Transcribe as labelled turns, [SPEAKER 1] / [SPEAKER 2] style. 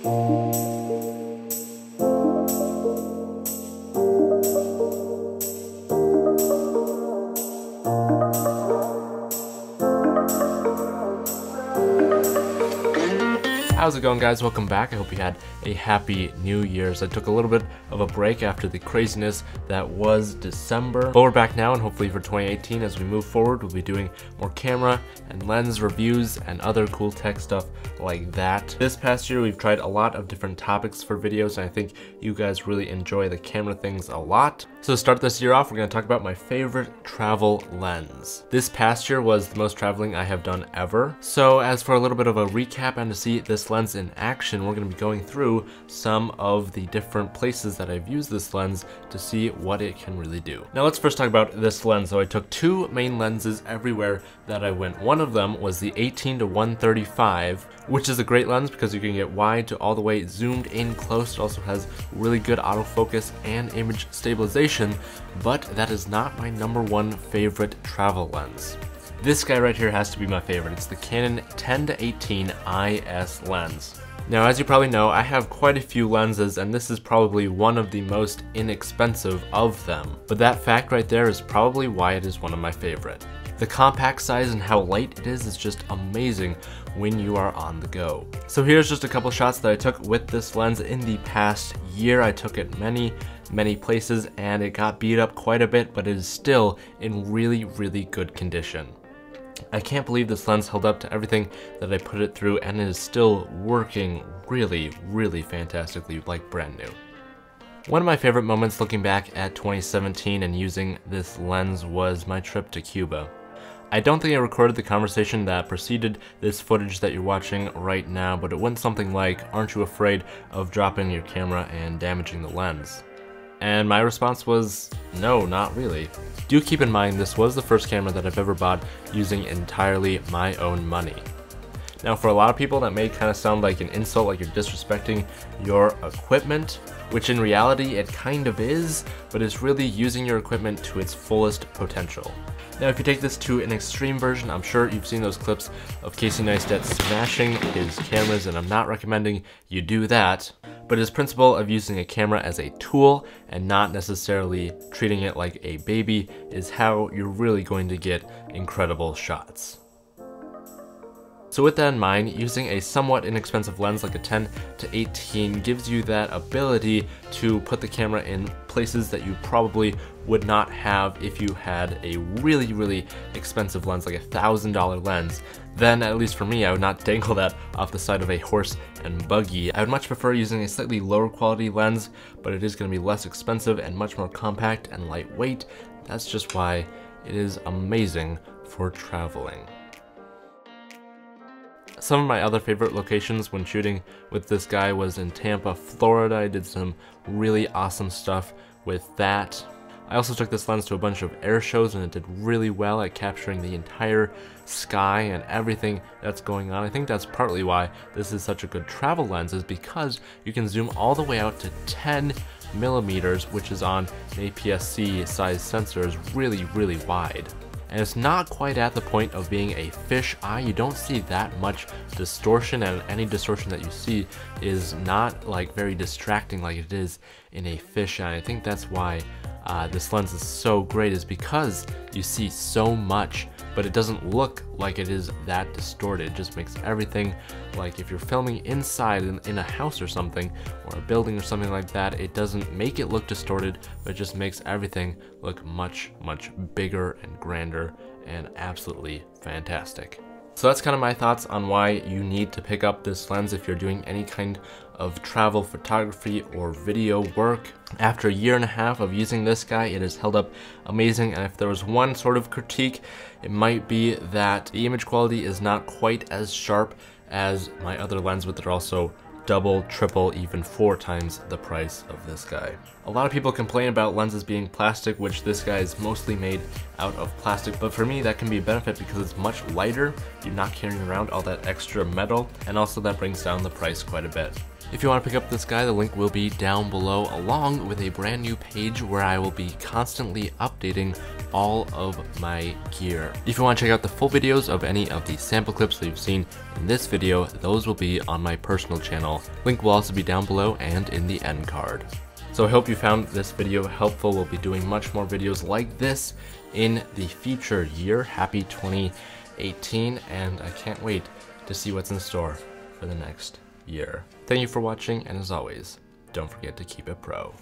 [SPEAKER 1] How's it going, guys? Welcome back. I hope you had a happy New Year's. I took a little bit of a break after the craziness that was December, but we're back now, and hopefully for 2018 as we move forward we'll be doing more camera and lens reviews and other cool tech stuff like that. This past year we've tried a lot of different topics for videos, and I think you guys really enjoy the camera things a lot. So to start this year off, we're going to talk about my favorite travel lens. This past year was the most traveling I have done ever. So as for a little bit of a recap and to see this lens in action, we're going to be going through some of the different places that I've used this lens to see what it can really do. Now let's first talk about this lens. So I took two main lenses everywhere that I went. One of them was the 18 to 135, which is a great lens because you can get wide to all the way zoomed in close. It also has really good autofocus and image stabilization, but that is not my #1 favorite travel lens. This guy right here has to be my favorite. It's the Canon 10 to 18 IS lens. Now, as you probably know, I have quite a few lenses, and this is probably one of the most inexpensive of them. But that fact right there is probably why it is one of my favorite. The compact size and how light it is just amazing when you are on the go. So here's just a couple shots that I took with this lens in the past year. I took it many places, and it got beat up quite a bit, but it is still in really good condition. I can't believe this lens held up to everything that I put it through, and it is still working really fantastically, like brand new. One of my favorite moments looking back at 2017 and using this lens was my trip to Cuba. I don't think I recorded the conversation that preceded this footage that you're watching right now, but it went something like, "Aren't you afraid of dropping your camera and damaging the lens?" And my response was, no, not really. Do keep in mind this was the first camera that I've ever bought using entirely my own money. Now, for a lot of people that may kind of sound like an insult, like you're disrespecting your equipment, which in reality it kind of is, but it's really using your equipment to its fullest potential. Now, if you take this to an extreme version, I'm sure you've seen those clips of Casey Neistat smashing his cameras, and I'm not recommending you do that. But his principle of using a camera as a tool and not necessarily treating it like a baby is how you're really going to get incredible shots. So with that in mind, using a somewhat inexpensive lens like a 10 to 18 gives you that ability to put the camera in places that you probably would not have if you had a really expensive lens, like $1,000 lens. Then, at least for me, I would not dangle that off the side of a horse and buggy. I would much prefer using a slightly lower quality lens, but it is going to be less expensive and much more compact and lightweight. That's just why it is amazing for traveling. Some of my other favorite locations when shooting with this guy was in Tampa, Florida. I did some really awesome stuff with that. I also took this lens to a bunch of air shows, and it did really well at capturing the entire sky and everything that's going on. I think that's partly why this is such a good travel lens, is because you can zoom all the way out to 10 millimeters, which is on an APS-C size sensor, is really wide. And it's not quite at the point of being a fish eye. You don't see that much distortion, and any distortion that you see is not like very distracting like it is in a fish eye. I think that's why this lens is so great, is because you see so much, but it doesn't look like it is that distorted. It just makes everything, like if you're filming inside in a house or something, or a building or something like that, it doesn't make it look distorted, but it just makes everything look much bigger and grander and absolutely fantastic. So that's kind of my thoughts on why you need to pick up this lens if you're doing any kind of travel photography or video work. After a year and a half of using this guy, it has held up amazing, and if there was one sort of critique, it might be that the image quality is not quite as sharp as my other lens, but they're also double, triple, even 4 times the price of this guy. A lot of people complain about lenses being plastic, which this guy is mostly made out of plastic, but for me that can be a benefit because it's much lighter. You're not carrying around all that extra metal, and also that brings down the price quite a bit. If you want to pick up this guy, the link will be down below, along with a brand new page where I will be constantly updating all of my gear. If you want to check out the full videos of any of the sample clips that you've seen in this video, those will be on my personal channel. Link will also be down below and in the end card. So I hope you found this video helpful. We'll be doing much more videos like this in the future year. Happy 2018, and I can't wait to see what's in store for the next year. Thank you for watching, and as always, don't forget to keep it pro.